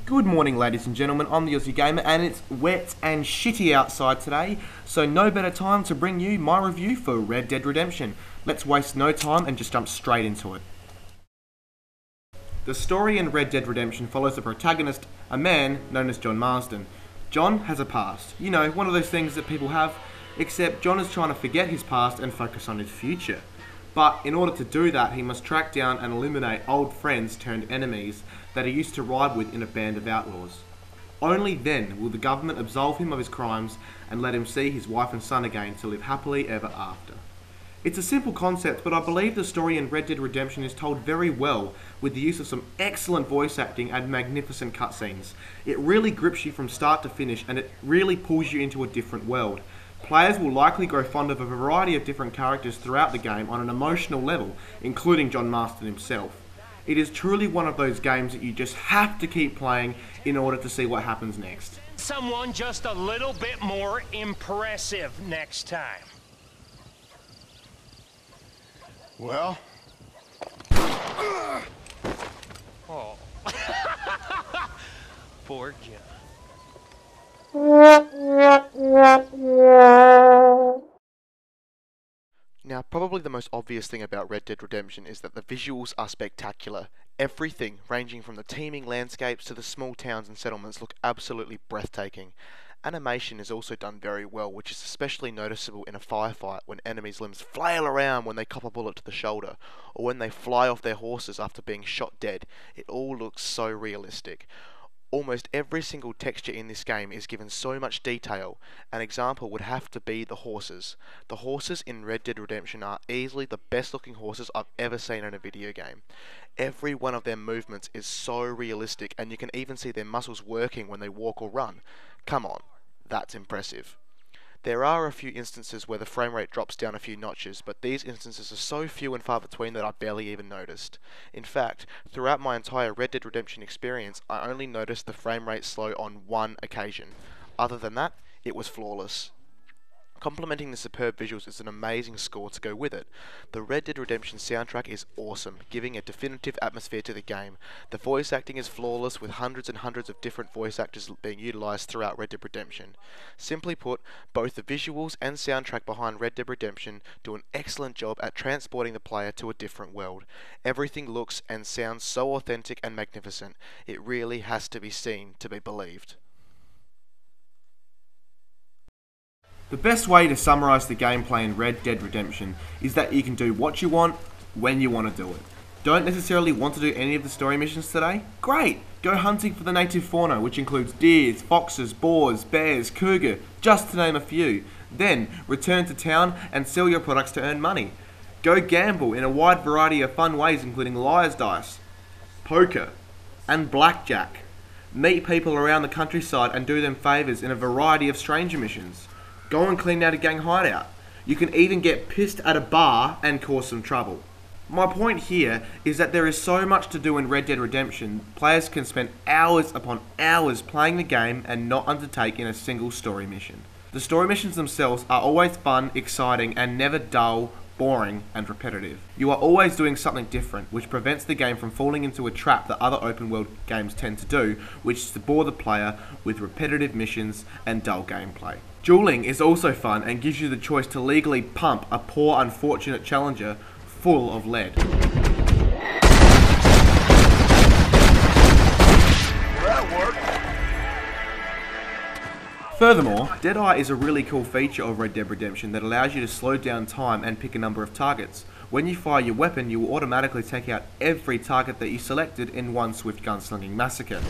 Good morning, ladies and gentlemen, I'm the Aussie Gamer and it's wet and shitty outside today, so no better time to bring you my review for Red Dead Redemption. Let's waste no time and just jump straight into it. The story in Red Dead Redemption follows the protagonist, a man known as John Marsden. John has a past, you know, one of those things that people have, except John is trying to forget his past and focus on his future. But in order to do that, he must track down and eliminate old friends turned enemies that he used to ride with in a band of outlaws. Only then will the government absolve him of his crimes and let him see his wife and son again to live happily ever after. It's a simple concept, but I believe the story in Red Dead Redemption is told very well with the use of some excellent voice acting and magnificent cutscenes. It really grips you from start to finish and it really pulls you into a different world. Players will likely grow fond of a variety of different characters throughout the game on an emotional level, including John Marsden himself. It is truly one of those games that you just have to keep playing in order to see what happens next. Someone just a little bit more impressive next time. Well? Oh. Poor John. Now, probably the most obvious thing about Red Dead Redemption is that the visuals are spectacular. Everything, ranging from the teeming landscapes to the small towns and settlements, look absolutely breathtaking. Animation is also done very well, which is especially noticeable in a firefight when enemies' limbs flail around when they cop a bullet to the shoulder, or when they fly off their horses after being shot dead. It all looks so realistic. Almost every single texture in this game is given so much detail. An example would have to be the horses. The horses in Red Dead Redemption are easily the best looking horses I've ever seen in a video game. Every one of their movements is so realistic, and you can even see their muscles working when they walk or run. Come on, that's impressive. There are a few instances where the frame rate drops down a few notches, but these instances are so few and far between that I barely even noticed. In fact, throughout my entire Red Dead Redemption experience, I only noticed the frame rate slow on one occasion. Other than that, it was flawless. Complementing the superb visuals is an amazing score to go with it. The Red Dead Redemption soundtrack is awesome, giving a definitive atmosphere to the game. The voice acting is flawless, with hundreds and hundreds of different voice actors being utilised throughout Red Dead Redemption. Simply put, both the visuals and soundtrack behind Red Dead Redemption do an excellent job at transporting the player to a different world. Everything looks and sounds so authentic and magnificent. It really has to be seen to be believed. The best way to summarise the gameplay in Red Dead Redemption is that you can do what you want, when you want to do it. Don't necessarily want to do any of the story missions today? Great! Go hunting for the native fauna, which includes deers, foxes, boars, bears, cougar, just to name a few. Then, return to town and sell your products to earn money. Go gamble in a wide variety of fun ways, including liar's dice, poker, and blackjack. Meet people around the countryside and do them favours in a variety of stranger missions. Go and clean out a gang hideout. You can even get pissed at a bar and cause some trouble. My point here is that there is so much to do in Red Dead Redemption, players can spend hours upon hours playing the game and not undertake in a single story mission. The story missions themselves are always fun, exciting, and never dull, boring, and repetitive. You are always doing something different, which prevents the game from falling into a trap that other open world games tend to do, which is to bore the player with repetitive missions and dull gameplay. Dueling is also fun and gives you the choice to legally pump a poor unfortunate challenger full of lead. Furthermore, Deadeye is a really cool feature of Red Dead Redemption that allows you to slow down time and pick a number of targets. When you fire your weapon, you will automatically take out every target that you selected in one swift gunslinging massacre.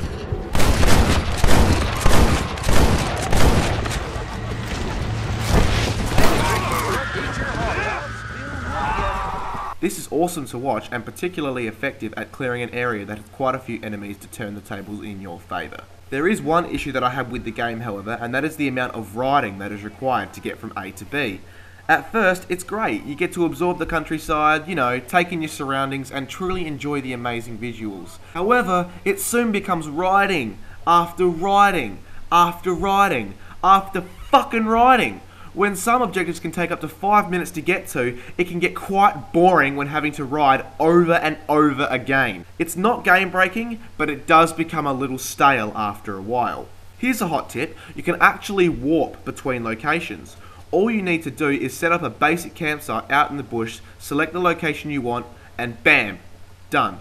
This is awesome to watch and particularly effective at clearing an area that has quite a few enemies to turn the tables in your favour. There is one issue that I have with the game, however, and that is the amount of riding that is required to get from A to B. At first, it's great. You get to absorb the countryside, you know, take in your surroundings and truly enjoy the amazing visuals. However, it soon becomes riding after riding after riding after fucking riding. When some objectives can take up to 5 minutes to get to, it can get quite boring when having to ride over and over again. It's not game breaking, but it does become a little stale after a while. Here's a hot tip: you can actually warp between locations. All you need to do is set up a basic campsite out in the bush, select the location you want, and bam, done.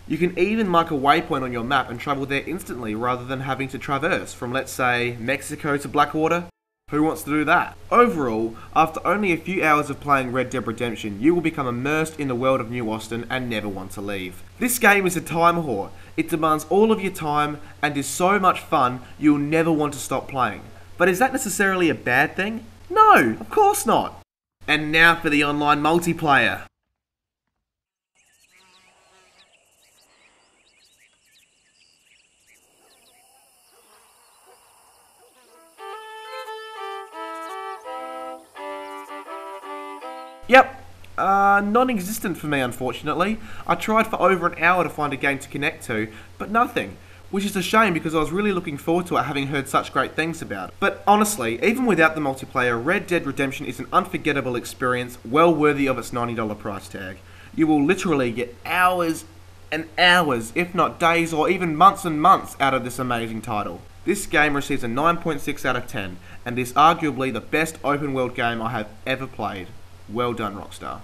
You can even mark a waypoint on your map and travel there instantly rather than having to traverse from, let's say, Mexico to Blackwater. Who wants to do that? Overall, after only a few hours of playing Red Dead Redemption, you will become immersed in the world of New Austin and never want to leave. This game is a time whore. It demands all of your time and is so much fun you'll never want to stop playing. But is that necessarily a bad thing? No, of course not. And now for the online multiplayer. Yep, non-existent for me unfortunately. I tried for over an hour to find a game to connect to, but nothing. Which is a shame because I was really looking forward to it, having heard such great things about it. But honestly, even without the multiplayer, Red Dead Redemption is an unforgettable experience, well worthy of its $90 price tag. You will literally get hours and hours, if not days or even months and months out of this amazing title. This game receives a 9.6 out of 10, and is arguably the best open world game I have ever played. Well done, Rockstar.